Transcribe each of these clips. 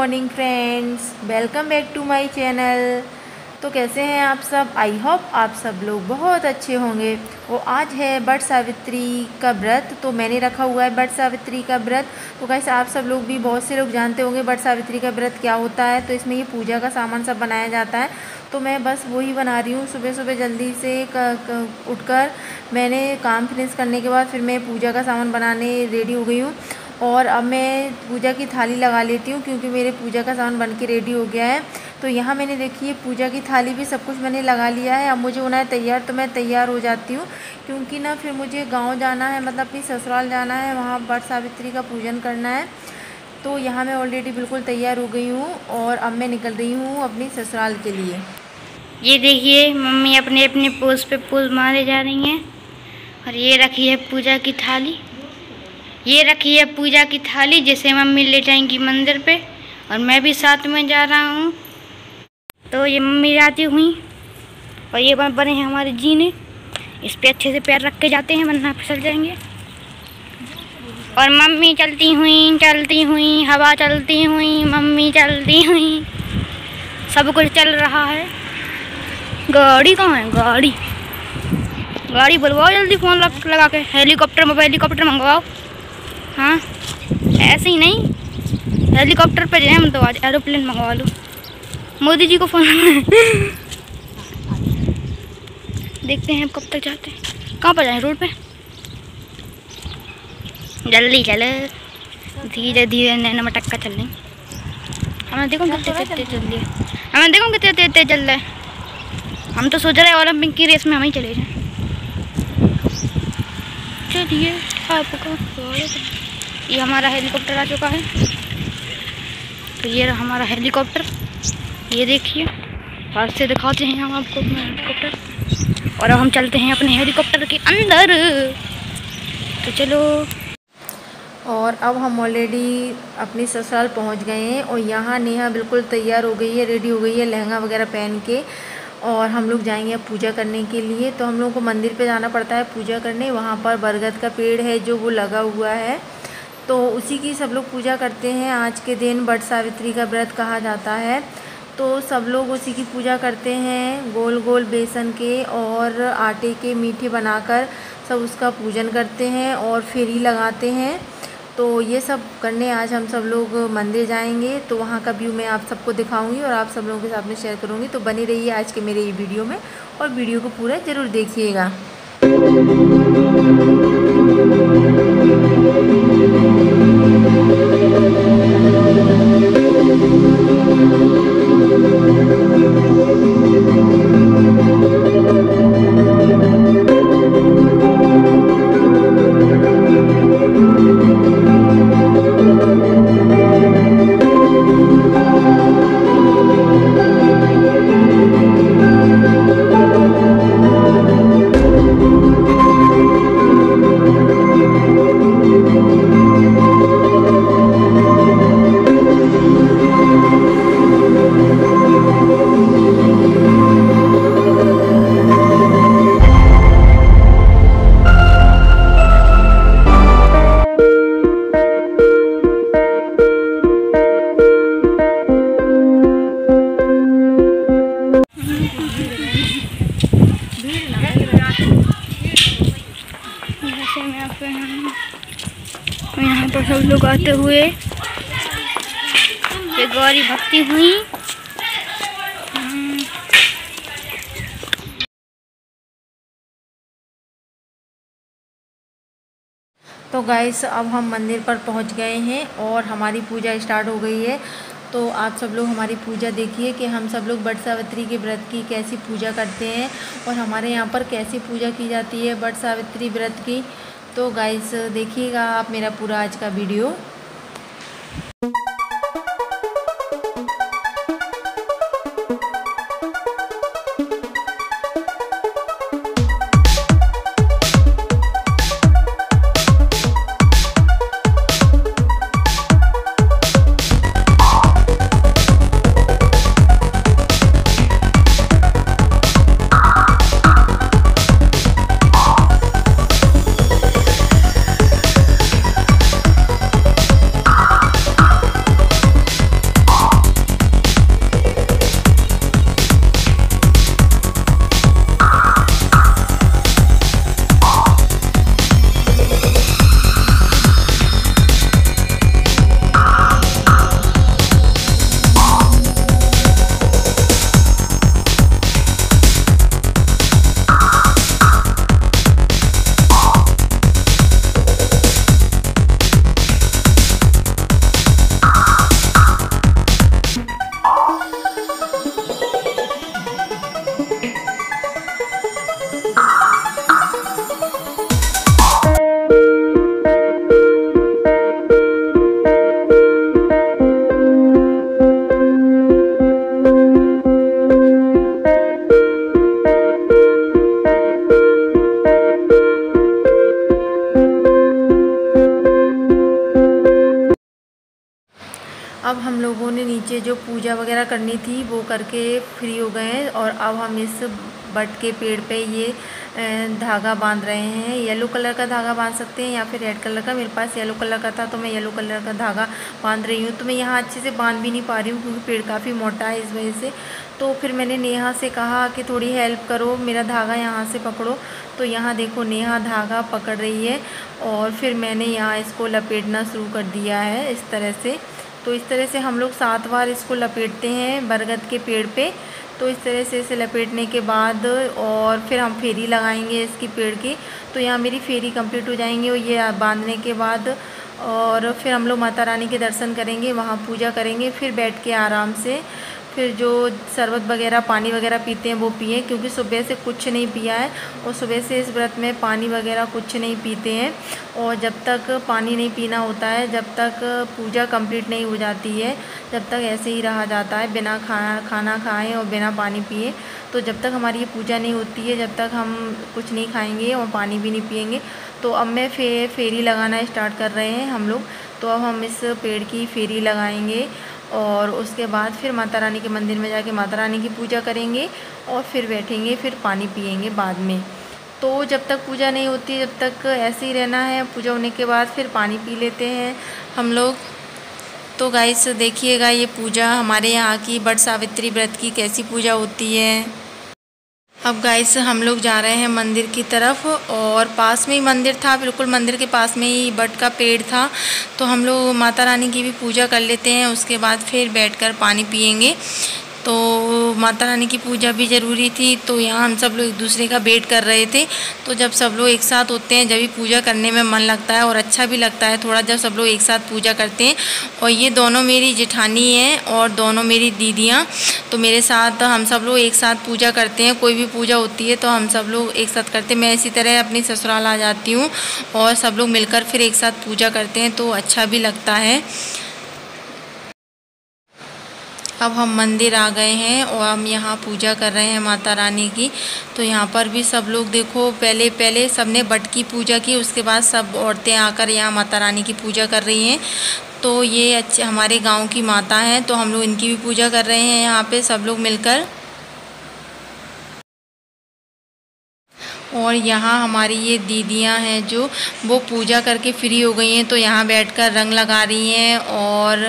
Morning friends, welcome back to my channel. तो कैसे हैं आप सब? आई होप आप सब लोग बहुत अच्छे होंगे। वो आज है वट सावित्री का व्रत, तो मैंने रखा हुआ है वट सावित्री का व्रत। तो कैसे आप सब लोग भी, बहुत से लोग जानते होंगे वट सावित्री का व्रत क्या होता है। तो इसमें ये पूजा का सामान सब बनाया जाता है, तो मैं बस वही बना रही हूँ। सुबह सुबह जल्दी से उठकर मैंने काम फिनिश करने के बाद फिर मैं पूजा का सामान बनाने रेडी हो गई हूँ। और अब मैं पूजा की थाली लगा लेती हूँ, क्योंकि मेरे पूजा का सामान बन के रेडी हो गया है। तो यहाँ मैंने देखिए पूजा की थाली भी सब कुछ मैंने लगा लिया है। अब मुझे होना है तैयार, तो मैं तैयार हो जाती हूँ, क्योंकि ना फिर मुझे गांव जाना है, मतलब अपनी ससुराल जाना है, वहाँ वट सावित्री का पूजन करना है। तो यहाँ मैं ऑलरेडी बिल्कुल तैयार हो गई हूँ और अब मैं निकल रही हूँ अपनी ससुराल के लिए। ये देखिए मम्मी अपने अपने पोज पे पोज मारे जा रही हैं। और ये रखी है पूजा की थाली, ये रखी है पूजा की थाली जिसे मम्मी ले जाएंगी मंदिर पे, और मैं भी साथ में जा रहा हूँ। तो ये मम्मी जाती हुई, और ये बने हैं हमारे जीने, इस पे अच्छे से पैर रख के जाते हैं वरना फिसल जाएंगे। और मम्मी चलती हुई हवा चलती हुई, मम्मी चलती हुई, सब कुछ चल रहा है। गाड़ी कहाँ है? गाड़ी बुलवाओ जल्दी, फ़ोन लगा के। हेलीकॉप्टर मंगवाओ। हाँ ऐसे ही नहीं, हेलीकॉप्टर पे जाए हम तो आज एरोप्लेन मंगवा लो। मोदी जी को फ़ोन देखते हैं कब तक जाते हैं। कहाँ पर जाएं? रोड पे जल्दी चले, धीरे धीरे नैना मटक्का चल रही। हमें देखो कितने तेज चल रही है, हमें देखो कितने तेज चल रहा है। हम तो सोच रहे हैं ओलंपिक की रेस में हम ही चले जाएं। चलिए आपको ये हमारा हेलीकॉप्टर आ चुका है। तो ये रहा हमारा हेलीकॉप्टर, ये देखिए, पास से दिखाते हैं हम आपको अपना हेलीकॉप्टर। और अब हम चलते हैं अपने हेलीकॉप्टर के अंदर। तो चलो। और अब हम ऑलरेडी अपनी ससुराल पहुंच गए हैं, और यहाँ नेहा बिल्कुल तैयार हो गई है, रेडी हो गई है लहंगा वगैरह पहन के। और हम लोग जाएंगे अब पूजा करने के लिए। तो हम लोगों को मंदिर पे जाना पड़ता है पूजा करने। वहाँ पर बरगद का पेड़ है जो वो लगा हुआ है, तो उसी की सब लोग पूजा करते हैं। आज के दिन वट सावित्री का व्रत कहा जाता है, तो सब लोग उसी की पूजा करते हैं। गोल गोल बेसन के और आटे के मीठे बनाकर सब उसका पूजन करते हैं और फेरी लगाते हैं। तो ये सब करने आज हम सब लोग मंदिर जाएंगे, तो वहाँ का व्यू मैं आप सबको दिखाऊंगी और आप सब लोगों के साथ में शेयर करूँगी। तो बने रहिए आज के मेरे ये वीडियो में, और वीडियो को पूरा ज़रूर देखिएगा। यहाँ पर सब लोग आते हुए ये गौरी भक्ति हुई। तो गाइस अब हम मंदिर पर पहुंच गए हैं और हमारी पूजा स्टार्ट हो गई है। तो आप सब लोग हमारी पूजा देखिए कि हम सब लोग वट सावित्री के व्रत की कैसी पूजा करते हैं, और हमारे यहाँ पर कैसी पूजा की जाती है वट सावित्री व्रत की। तो गाइस देखिएगा आप मेरा पूरा आज का वीडियो। अब हम लोगों ने नीचे जो पूजा वगैरह करनी थी वो करके फ्री हो गए हैं और अब हम इस बट के पेड़ पे ये धागा बांध रहे हैं। येलो कलर का धागा बांध सकते हैं या फिर रेड कलर का। मेरे पास येलो कलर का था तो मैं येलो कलर का धागा बांध रही हूँ। तो मैं यहाँ अच्छे से बांध भी नहीं पा रही हूँ क्योंकि पेड़ काफ़ी मोटा है, इस वजह से। तो फिर मैंने नेहा से कहा कि थोड़ी हेल्प करो, मेरा धागा यहाँ से पकड़ो। तो यहाँ देखो नेहा धागा पकड़ रही है और फिर मैंने यहाँ इसको लपेटना शुरू कर दिया है इस तरह से। तो इस तरह से हम लोग 7 बार इसको लपेटते हैं बरगद के पेड़ पे। तो इस तरह से इसे लपेटने के बाद और फिर हम फेरी लगाएंगे इसकी पेड़ की। तो यहाँ मेरी फेरी कंप्लीट हो जाएंगी और ये बांधने के बाद और फिर हम लोग माता रानी के दर्शन करेंगे, वहाँ पूजा करेंगे, फिर बैठ के आराम से फिर जो शरबत वगैरह पानी वगैरह पीते हैं वो पिए, क्योंकि सुबह से कुछ नहीं पिया है और सुबह से इस व्रत में पानी वगैरह कुछ नहीं पीते हैं। और जब तक पानी नहीं पीना होता है, जब तक पूजा कंप्लीट नहीं हो जाती है, जब तक ऐसे ही रहा जाता है बिना खाना खाएं और बिना पानी पिए। तो जब तक हमारी ये पूजा नहीं होती है, जब तक हम कुछ नहीं खाएंगे और पानी भी नहीं पिएंगे। तो अब मैं फेरी लगाना स्टार्ट कर रहे हैं हम लोग। तो अब हम इस पेड़ की फेरी लगाएंगे और उसके बाद फिर माता रानी के मंदिर में जाके माता रानी की पूजा करेंगे और फिर बैठेंगे, फिर पानी पिएंगे बाद में। तो जब तक पूजा नहीं होती जब तक ऐसे ही रहना है। पूजा होने के बाद फिर पानी पी लेते हैं हम लोग। तो गाइस देखिएगा ये पूजा हमारे यहाँ की बट सावित्री व्रत की कैसी पूजा होती है। अब गाइस हम लोग जा रहे हैं मंदिर की तरफ और पास में ही मंदिर था, बिल्कुल मंदिर के पास में ही बट का पेड़ था। तो हम लोग माता रानी की भी पूजा कर लेते हैं, उसके बाद फिर बैठकर पानी पिएंगे। तो माता रानी की पूजा भी ज़रूरी थी। तो यहाँ हम सब लोग एक दूसरे का वेट कर रहे थे। तो जब सब लोग एक साथ होते हैं जब भी पूजा करने में मन लगता है और अच्छा भी लगता है थोड़ा, जब सब लोग एक साथ पूजा करते हैं। और ये दोनों मेरी जेठानी हैं और दोनों मेरी दीदियाँ, तो मेरे साथ हम सब लोग एक साथ पूजा करते हैं। कोई भी पूजा होती है तो हम सब लोग एक साथ करते हैं। मैं इसी तरह अपनी ससुराल आ जाती हूँ और सब लोग मिलकर फिर एक साथ पूजा करते हैं, तो अच्छा भी लगता है। अब हम मंदिर आ गए हैं और हम यहाँ पूजा कर रहे हैं माता रानी की। तो यहाँ पर भी सब लोग देखो पहले सबने बट की पूजा की, उसके बाद सब औरतें आकर यहाँ माता रानी की पूजा कर रही हैं। तो ये अच्छे हमारे गांव की माता हैं, तो हम लोग इनकी भी पूजा कर रहे हैं यहाँ पे सब लोग मिलकर। और यहाँ हमारी ये दीदियाँ हैं जो वो पूजा करके फ्री हो गई हैं, तो यहाँ बैठकर रंग लगा रही हैं और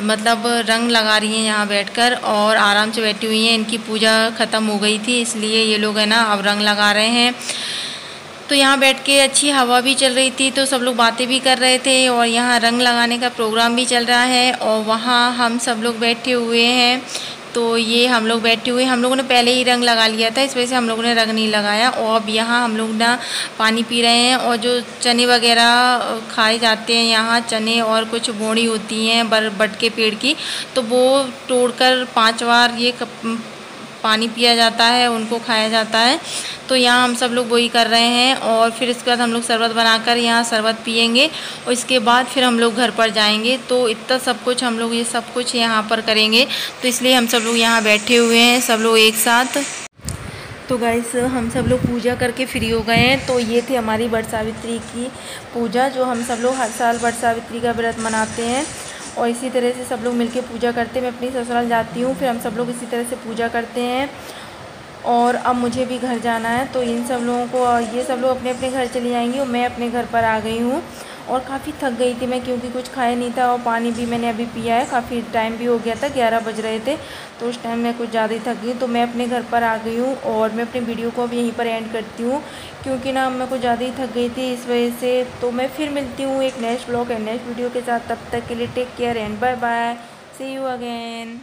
मतलब रंग लगा रही हैं यहाँ बैठकर और आराम से बैठी हुई हैं। इनकी पूजा ख़त्म हो गई थी इसलिए ये लोग है ना अब रंग लगा रहे हैं। तो यहाँ बैठ के अच्छी हवा भी चल रही थी, तो सब लोग बातें भी कर रहे थे और यहाँ रंग लगाने का प्रोग्राम भी चल रहा है और वहाँ हम सब लोग बैठे हुए हैं। तो ये हम लोग बैठे हुए, हम लोगों ने पहले ही रंग लगा लिया था, इस वजह से हम लोगों ने रंग नहीं लगाया। और अब यहाँ हम लोग ना पानी पी रहे हैं और जो चने वगैरह खाए जाते हैं यहाँ, चने और कुछ बोड़ी होती हैं बट के पेड़ की, तो वो तोड़कर 5 बार ये पानी पिया जाता है, उनको खाया जाता है। तो यहाँ हम सब लोग वही कर रहे हैं और फिर इसके बाद हम लोग शरबत बनाकर यहाँ शरबत पियेंगे और इसके बाद फिर हम लोग घर पर जाएंगे। तो इतना सब कुछ हम लोग ये सब कुछ यहाँ पर करेंगे, तो इसलिए हम सब लोग यहाँ बैठे हुए हैं सब लोग एक साथ। तो गाइस हम सब लोग पूजा करके फ्री हो गए हैं। तो ये थी हमारी बट सावित्री की पूजा, जो हम सब लोग हर साल बट सावित्री का व्रत मनाते हैं और इसी तरह से सब लोग मिलके पूजा करते हैं। मैं अपनी ससुराल जाती हूँ, फिर हम सब लोग इसी तरह से पूजा करते हैं। और अब मुझे भी घर जाना है, तो इन सब लोगों को ये सब लोग अपने अपने घर चली जाएंगी और मैं अपने घर पर आ गई हूँ। और काफ़ी थक गई थी मैं, क्योंकि कुछ खाया नहीं था और पानी भी मैंने अभी पिया है। काफ़ी टाइम भी हो गया था, 11 बज रहे थे, तो उस टाइम मैं कुछ ज़्यादा ही थक गई। तो मैं अपने घर पर आ गई हूँ और मैं अपनी वीडियो को अब यहीं पर एंड करती हूँ, क्योंकि ना मैं कुछ ज़्यादा ही थक गई थी इस वजह से। तो मैं फिर मिलती हूँ एक next blog and next video के साथ। तब तक के लिए take care and bye bye, see you again.